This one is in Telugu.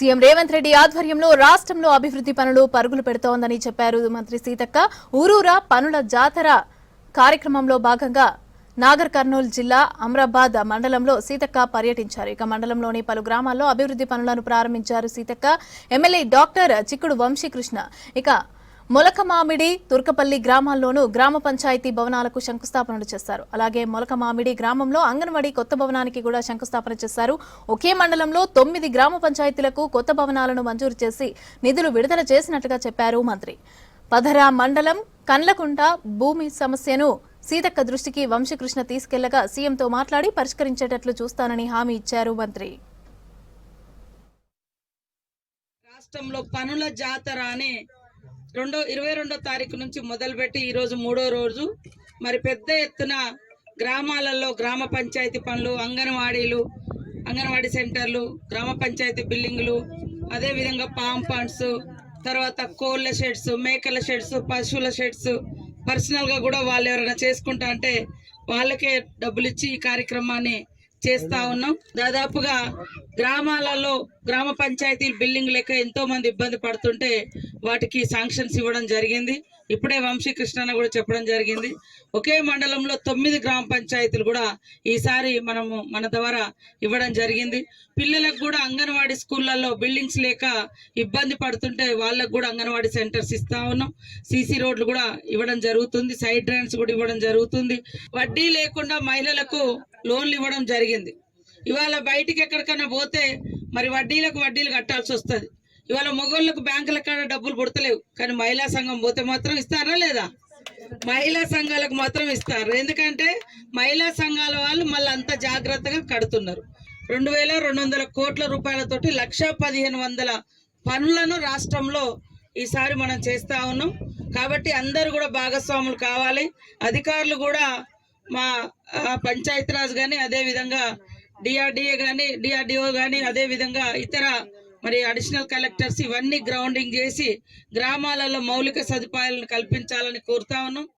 సీఎం రేవంత్ రెడ్డి ఆధ్వర్యంలో రాష్ట్రంలో అభివృద్ధి పనులు పరుగులు పెడుతోందని చెప్పారు మంత్రి సీతక్క. ఊరూరా పనుల జాతర కార్యక్రమంలో భాగంగా నాగర్ కర్నూలు జిల్లా అమ్రాబాద్ మండలంలో సీతక్క పర్యటించారు. ఇక మండలంలోని పలు గ్రామాల్లో అభివృద్ధి పనులను ప్రారంభించారు సీతక్క. ఎమ్మెల్యే డాక్టర్ చిక్కుడు వంశీకృష్ణ ఇక మొలకమామిడి తుర్కపల్లి గ్రామాల్లోనూ గ్రామ పంచాయతీ భవనాలకు శంకుస్థాపనలు చేశారు. అలాగే మొలకమామిడి గ్రామంలో అంగన్వాడీ కొత్త భవనానికి కూడా శంకుస్థాపన చేశారు. ఒకే మండలంలో 9 గ్రామ పంచాయతీలకు కొత్త భవనాలను మంజూరు చేసి నిధులు విడుదల చేసినట్లుగా చెప్పారు మంత్రి. పధరా మండలం కండ్లకుంట భూమి సమస్యను సీతక్క దృష్టికి వంశీకృష్ణ తీసుకెళ్లగా సీఎంతో మాట్లాడి పరిష్కరించేటట్లు చూస్తానని హామీ ఇచ్చారు మంత్రి. రాష్ట్రంలో పనుల జాతర అని 22వ తారీఖు నుంచి మొదలుపెట్టి ఈరోజు 3వ రోజు మరి పెద్ద ఎత్తున గ్రామాలలో గ్రామ పంచాయతీ పనులు, అంగన్వాడీ సెంటర్లు, గ్రామ పంచాయతీ బిల్డింగులు, అదేవిధంగా పామ్ పాండ్స్, తర్వాత కోళ్ళ షెడ్స్, మేకల షెడ్స్, పశువుల షెడ్స్, పర్సనల్గా కూడా వాళ్ళు ఎవరైనా చేసుకుంటా అంటే వాళ్ళకే డబ్బులు ఇచ్చి ఈ కార్యక్రమాన్ని చేస్తా ఉన్నాం. దాదాపుగా గ్రామాలలో గ్రామ పంచాయతీ బిల్డింగ్ లెక్క ఎంతో మంది ఇబ్బంది పడుతుంటే వాటికి శాంక్షన్స్ ఇవ్వడం జరిగింది. ఇప్పుడే వంశీకృష్ణ కూడా చెప్పడం జరిగింది. ఒకే మండలంలో 9 గ్రామ పంచాయతీలు కూడా ఈసారి మన ద్వారా ఇవ్వడం జరిగింది. పిల్లలకు కూడా అంగన్వాడీ స్కూళ్లలో బిల్డింగ్స్ లేక ఇబ్బంది పడుతుంటే వాళ్ళకు కూడా అంగన్వాడీ సెంటర్స్ ఇస్తా ఉన్నాం. సీసీ రోడ్లు కూడా ఇవ్వడం జరుగుతుంది. సైడ్ డ్రైన్స్ కూడా ఇవ్వడం జరుగుతుంది. వడ్డీ లేకుండా మహిళలకు లోన్లు ఇవ్వడం జరిగింది. ఇవాళ బయటికి ఎక్కడికైనా పోతే మరి వడ్డీలు కట్టాల్సి వస్తుంది. ఇవాళ మొగోళ్ళకు బ్యాంకుల కాడ డబ్బులు పుడతలేవు, కానీ మహిళా సంఘం పోతే మాత్రం ఇస్తారా లేదా? మహిళా సంఘాలకు మాత్రం ఇస్తారు. ఎందుకంటే మహిళా సంఘాల వాళ్ళు మళ్ళీ అంత జాగ్రత్తగా కడుతున్నారు. 2200 కోట్ల రూపాయలతోటి 1,1500 పనులను రాష్ట్రంలో ఈసారి మనం చేస్తా ఉన్నాం. కాబట్టి అందరూ కూడా భాగస్వాములు కావాలి. అధికారులు కూడా మా పంచాయతీరాజ్ కానీ, అదేవిధంగా డిఆర్డిఓ కానీ, అదేవిధంగా ఇతర మరి అడిషనల్ కలెక్టర్స్ ఇవన్నీ గ్రౌండింగ్ చేసి గ్రామాలలో మౌలిక సదుపాయాలను కల్పించాలని కోరుతా ఉన్నాం.